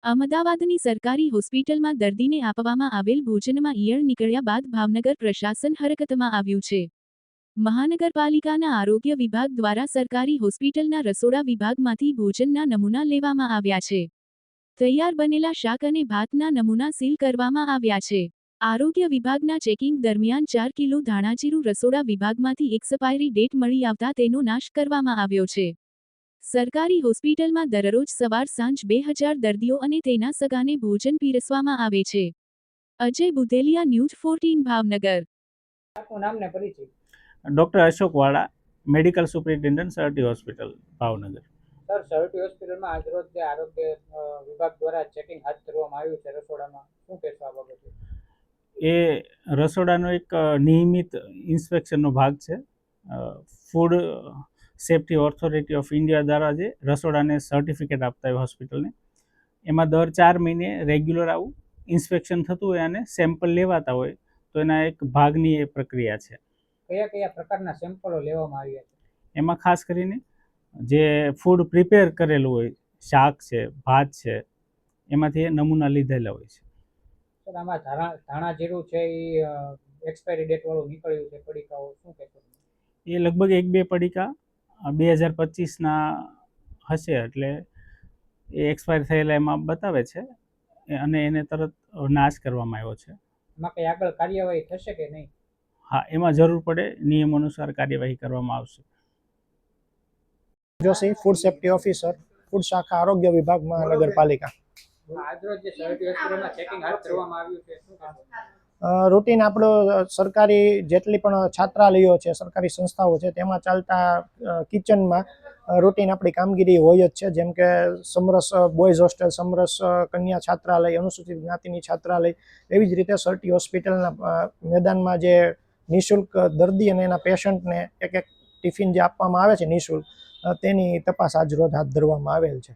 અમદાવાદની સરકારી હોસ્પિટલમાં દર્દીને આપવામાં આવેલ ભોજનમાં ઈયળ નીકળ્યા બાદ ભાવનગર પ્રશાસન હરકતમાં આવ્યું છે. મહાનગરપાલિકાના આરોગ્ય વિભાગ દ્વારા સરકારી હોસ્પિટલના રસોડા વિભાગમાંથી ભોજનના નમૂના લેવામાં આવ્યા છે. તૈયાર બનેલા શાક અને ભાતના નમૂના સીલ કરવામાં આવ્યા છે. આરોગ્ય વિભાગના ચેકિંગ દરમિયાન 4 કિલો ધાણાજીરું રસોડા વિભાગમાંથી એક્સપાયરી ડેટ મળી આવતા તેનો નાશ કરવામાં આવ્યો છે. સરકારી હોસ્પિટલમાં દરરોજ સવાર સાંજ 2000 દર્દીઓ અને તેના સગાને ભોજન પીરસવામાં આવે છે. અજય બુધેલિયા, ન્યૂઝ 14 ભાવનગર. આપનું નામ ને પરિચય. ડૉક્ટર અશોક વાળા, medical superintendent, Sir T hospital, Bhavnagar. Sir, Sir T હોસ્પિટલમાં આજરોજ જે આરોગ્ય વિભાગ દ્વારા ચેકિંગ હાથ ધરવામાં આવ્યું છે રસોડામાં, શું કહેશો આ બાબતે? એ રસોડાનો એક નિયમિત ઇન્સ્પેક્શનનો ભાગ છે. Food safety authority of India દ્વારા જે રસોડાને સર્ટિફિકેટ આપતા હોય હોસ્પિટલને, એમાં દર 4 મહિને રેગ્યુલર આવું ઇન્સ્પેક્શન થતું હોય અને સેમ્પલ લેવાતા હોય, તો એના એક ભાગની એ પ્રક્રિયા છે. કયા કયા પ્રકારના સેમ્પલો લેવામાં આવ્યા છે? એમાં ખાસ કરીને જે ફૂડ પ્રિપેર કરેલું હોય, શાક છે, ભાત છે, એમાંથી એ નમૂના લીધેલા હોય છે. સર, આમાં ધાણા જીરું છે એ એક્સપાયરી ડેટ વાળું નીકળ્યું છે, પડીકાઓ, શું કહેશો? એ લગભગ 1-2 પડીકા 2025ના હશે, એટલે એ એક્સપાયર થયેલા એમાં બતાવે છે અને એને તરત નાશ કરવામાં આવ્યો છે. એમાં કંઈ આગળ કાર્યવાહી થશે કે નહીં? હા, એમાં જરૂર પડે નિયમ અનુસાર કાર્યવાહી કરવામાં આવશે. Joshi, food safety officer, food શાખા, આરોગ્ય વિભાગ, મહાનગરપાલિકા. આજરોજ જે સરટી હોસ્પિટલમાં ચેકિંગ હાથ ધરવામાં આવ્યું છે, શું કહેશો? રૂટીન આપણો સરકારી જેટલી પણ છાત્રાલયો છે, સરકારી સંસ્થાઓ છે, તેમાં ચાલતા કિચનમાં રૂટીન આપણી કામગીરી હોય જ છે. જેમ કે સમરસ બોયઝ હોસ્ટેલ, સમરસ કન્યા છાત્રાલય, અનુસૂચિત જ્ઞાતિની છાત્રાલય, એવી જ રીતે સરટી હોસ્પિટલના મેદાનમાં જે નિઃશુલ્ક દર્દી અને એના પેશન્ટને એક ટિફિન જે આપવામાં આવે છે નિઃશુલ્ક, તેની તપાસ આજરોજ હાથ ધરવામાં આવેલ છે.